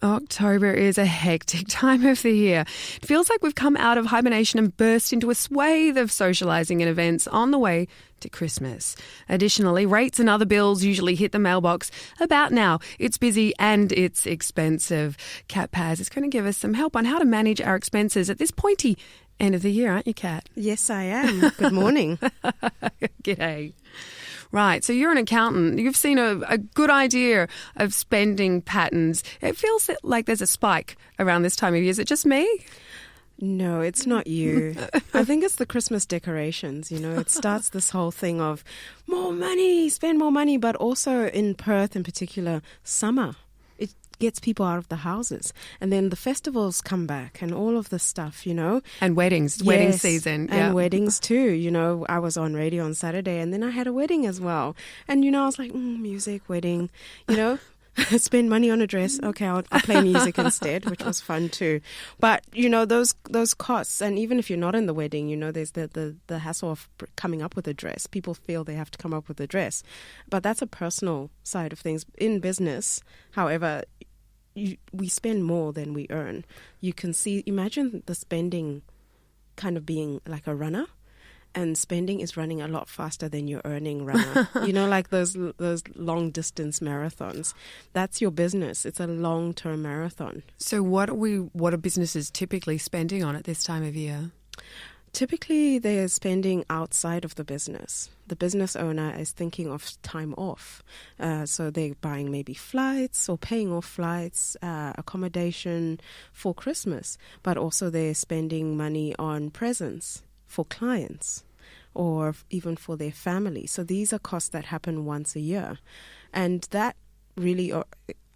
October is a hectic time of the year. It feels like we've come out of hibernation and burst into a swathe of socialising and events on the way to Christmas. Additionally, rates and other bills usually hit the mailbox about now. It's busy and it's expensive. Kat Paz is going to give us some help on how to manage our expenses at this pointy end of the year, aren't you, Kat? Yes, I am. Good morning. G'day. Right, so you're an accountant. You've seen a good idea of spending patterns. It feels like there's a spike around this time of year. Is it just me? No, it's not you. I think it's the Christmas decorations. You know, it starts this whole thing of more money, spend more money, but also in Perth in particular, summer. It gets people out of the houses. And then the festivals come back and all of this stuff, you know. And weddings, yes, wedding season. And weddings too. You know, I was on radio on Saturday and then I had a wedding as well. And, you know, I was like, music, wedding, you know. Spend money on a dress. Okay, I'll play music instead, which was fun too. But, you know, those costs, and even if you're not in the wedding, you know, there's the hassle of coming up with a dress. People feel they have to come up with a dress. But that's a personal side of things. In business, however, we spend more than we earn. You can see, imagine the spending kind of being like a runner. And spending is running a lot faster than your earning runner. You know, like those long distance marathons. That's your business. It's a long-term marathon. So what are businesses typically spending on at this time of year? Typically, they're spending outside of the business. The business owner is thinking of time off. So they're buying maybe flights or paying off flights, accommodation for Christmas. But also they're spending money on presents for clients or even for their family. So these are costs that happen once a year. And that really,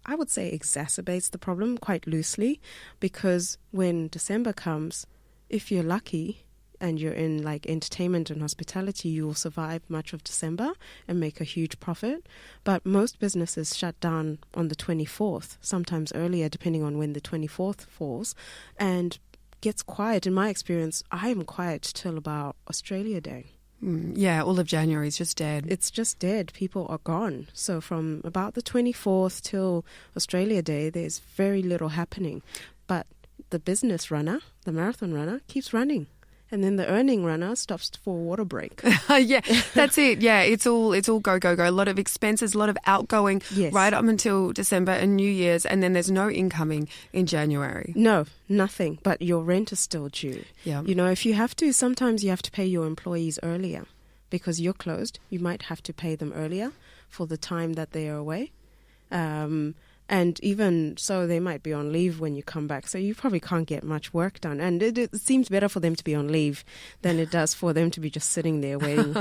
I would say, exacerbates the problem quite loosely, because when December comes, if you're lucky and you're in like entertainment and hospitality, you will survive much of December and make a huge profit. But most businesses shut down on the 24th, sometimes earlier, depending on when the 24th falls, and gets quiet. In my experience, I am quiet till about Australia Day. Yeah, all of January is just dead. It's just dead. People are gone. So from about the 24th till Australia Day, there's very little happening. But the business runner, the marathon runner, keeps running. And then the earning runner stops for a water break. Yeah, that's it. Yeah, it's all go, go, go. A lot of expenses, a lot of outgoing right up until December and New Year's, and then there's no incoming in January. No, nothing. But your rent is still due. Yeah. You know, if you have to, sometimes you have to pay your employees earlier because you're closed. You might have to pay them earlier for the time that they are away. And even so, they might be on leave when you come back. So you probably can't get much work done. And it seems better for them to be on leave than it does for them to be just sitting there waiting.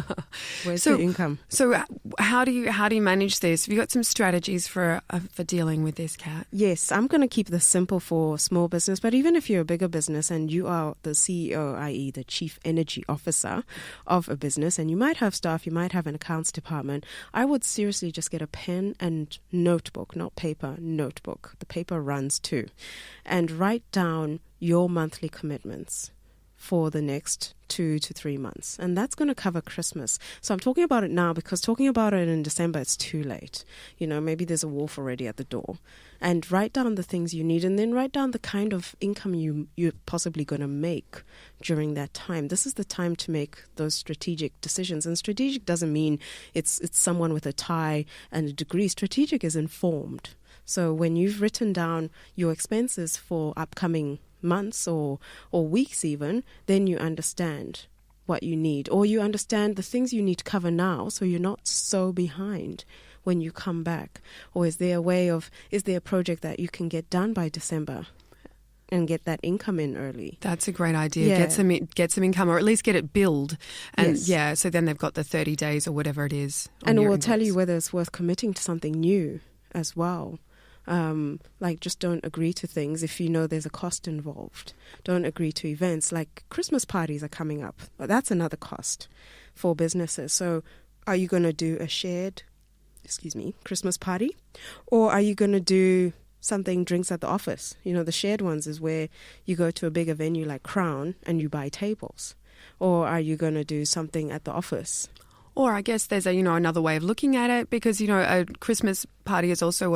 Where's the income? So how do you manage this? Have you got some strategies for dealing with this, Kat? Yes, I'm going to keep this simple for small business. But even if you're a bigger business and you are the CEO, i.e. the Chief Energy Officer of a business, and you might have staff, you might have an accounts department, I would seriously just get a pen and notebook, not paper, notebook. The paper runs too. And write down your monthly commitments for the next 2 to 3 months. And that's going to cover Christmas. So I'm talking about it now because talking about it in December, it's too late. You know, maybe there's a wolf already at the door. And write down the things you need and then write down the kind of income you're possibly going to make during that time. This is the time to make those strategic decisions. And strategic doesn't mean it's someone with a tie and a degree. Strategic is informed. So when you've written down your expenses for upcoming months or weeks even, then you understand what you need, or you understand the things you need to cover now so you're not so behind when you come back. Or is there a project that you can get done by December and get that income in early? That's a great idea. Yeah. Get some income, or at least get it billed. And yes. So then they've got the 30 days or whatever it is. And it will tell you whether it's worth committing to something new as well. Like just don't agree to things if you know there's a cost involved. Don't agree to events like Christmas parties are coming up. That's another cost for businesses. So are you going to do a shared, Christmas party? Or are you going to do something drinks at the office? You know, the shared ones is where you go to a bigger venue like Crown and you buy tables. Or are you going to do something at the office? Or I guess there's another way of looking at it, because a Christmas party is also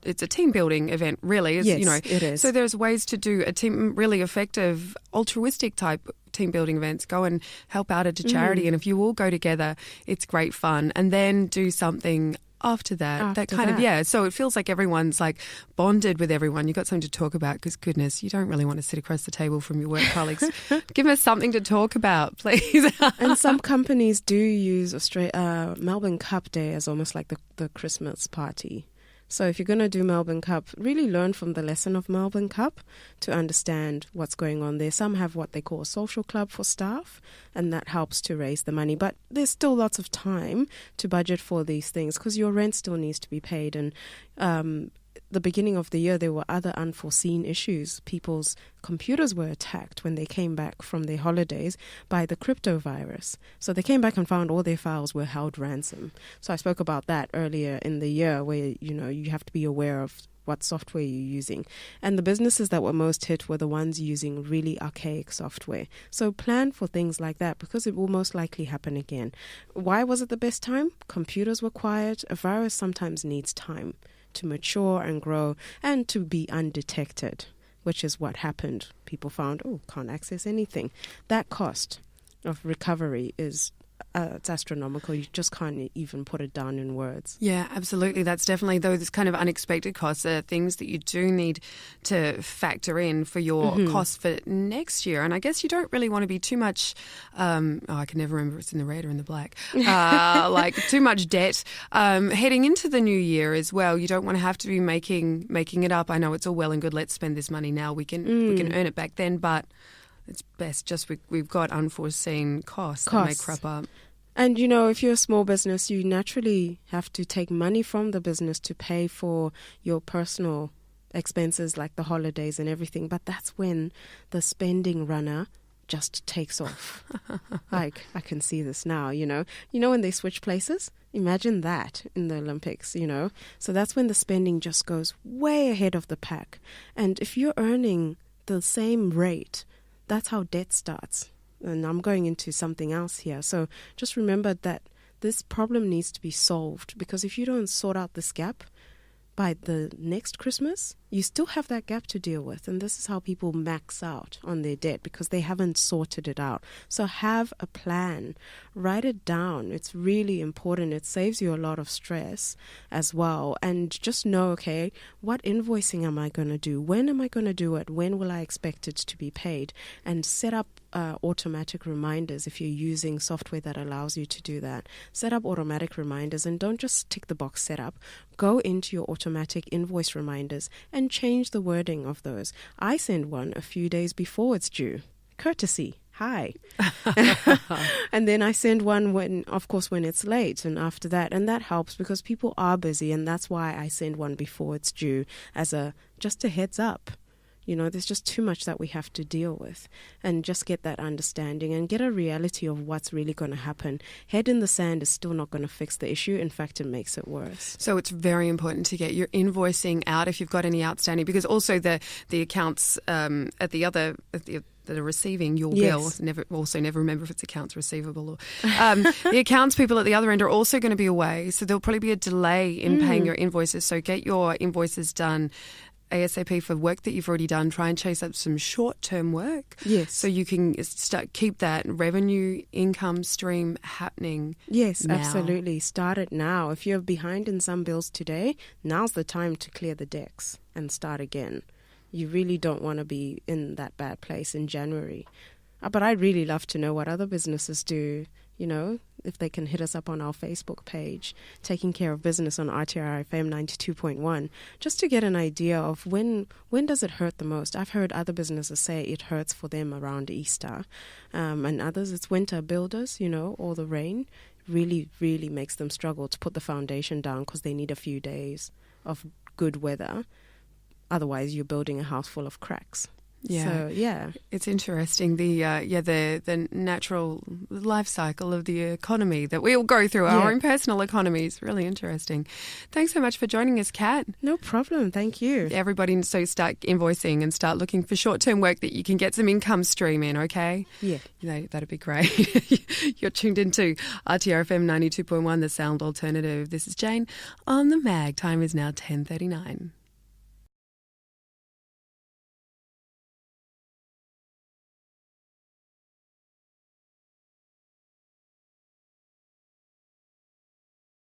it's a team building event, really. Yes, it is. So there's ways to do a team really effective altruistic type team building events. Go and help out at a charity, and if you all go together, it's great fun. And then do something after that kind of so it feels like everyone's like bonded with everyone. You've got something to talk about, because goodness, you don't really want to sit across the table from your work colleagues. Give us something to talk about, please. And some companies do use Melbourne Cup Day as almost like the Christmas party. So if you're going to do Melbourne Cup, really learn from the lesson of Melbourne Cup to understand what's going on there. Some have what they call a social club for staff, and that helps to raise the money. But there's still lots of time to budget for these things, because your rent still needs to be paid. And the beginning of the year, there were other unforeseen issues. People's computers were attacked when they came back from their holidays by the crypto virus. So they came back and found all their files were held ransom. So I spoke about that earlier in the year, where, you have to be aware of what software you're using. And the businesses that were most hit were the ones using really archaic software. So plan for things like that, because it will most likely happen again. Why was it the best time? Computers were quiet. A virus sometimes needs time to mature and grow and to be undetected, which is what happened. People found, can't access anything. That cost of recovery is it's astronomical. You just can't even put it down in words. Yeah, absolutely. That's definitely those kind of unexpected costs are things that you do need to factor in for your costs for next year. And I guess you don't really want to be too much, I can never remember if it's in the red or in the black, like too much debt heading into the new year as well. You don't want to have to be making it up. I know it's all well and good, let's spend this money now. We can earn it back then, but it's best just we've got unforeseen costs that may crop up. And, if you're a small business, you naturally have to take money from the business to pay for your personal expenses like the holidays and everything. But that's when the spending runner just takes off. Like, I can see this now, when they switch places. Imagine that in the Olympics, So that's when the spending just goes way ahead of the pack. And if you're earning the same rate, that's how debt starts. And I'm going into something else here. So just remember that this problem needs to be solved, because if you don't sort out this gap by the next Christmas, you still have that gap to deal with. And this is how people max out on their debt, because they haven't sorted it out. So have a plan. Write it down. It's really important. It saves you a lot of stress as well. And just know, okay, what invoicing am I going to do? When am I going to do it? When will I expect it to be paid? And set up automatic reminders if you're using software that allows you to do that. Set up automatic reminders, and don't just tick the box set up. Go into your automatic invoice reminders and change the wording of those. I send one a few days before it's due. Courtesy. Hi. And then I send one when it's late, and after that. And that helps, because people are busy, and that's why I send one before it's due as just a heads up. There's just too much that we have to deal with, and just get that understanding and get a reality of what's really going to happen. Head in the sand is still not going to fix the issue. In fact, it makes it worse. So it's very important to get your invoicing out if you've got any outstanding, because also the accounts that are receiving your bill, never remember if it's accounts receivable or the accounts people at the other end are also going to be away, so there'll probably be a delay in paying your invoices. So get your invoices done ASAP for work that you've already done. Try and chase up some short-term work. Yes. So you can keep that revenue income stream happening. Yes, now. Absolutely. Start it now. If you're behind in some bills today, now's the time to clear the decks and start again. You really don't want to be in that bad place in January. But I'd really love to know what other businesses do. If they can hit us up on our Facebook page, Taking Care of Business on RTR FM 92.1, just to get an idea of when does it hurt the most. I've heard other businesses say it hurts for them around Easter, and others it's winter. Builders, or the rain really, really makes them struggle to put the foundation down, because they need a few days of good weather. Otherwise, you're building a house full of cracks. Yeah. So, yeah. It's interesting, the natural life cycle of the economy that we all go through, our own personal economies. Really interesting. Thanks so much for joining us, Kat. No problem. Thank you. Everybody, so start invoicing and start looking for short-term work that you can get some income stream in, okay? Yeah. That'd be great. You're tuned into RTRFM 92.1, the sound alternative. This is Jane on the mag. Time is now 10:39.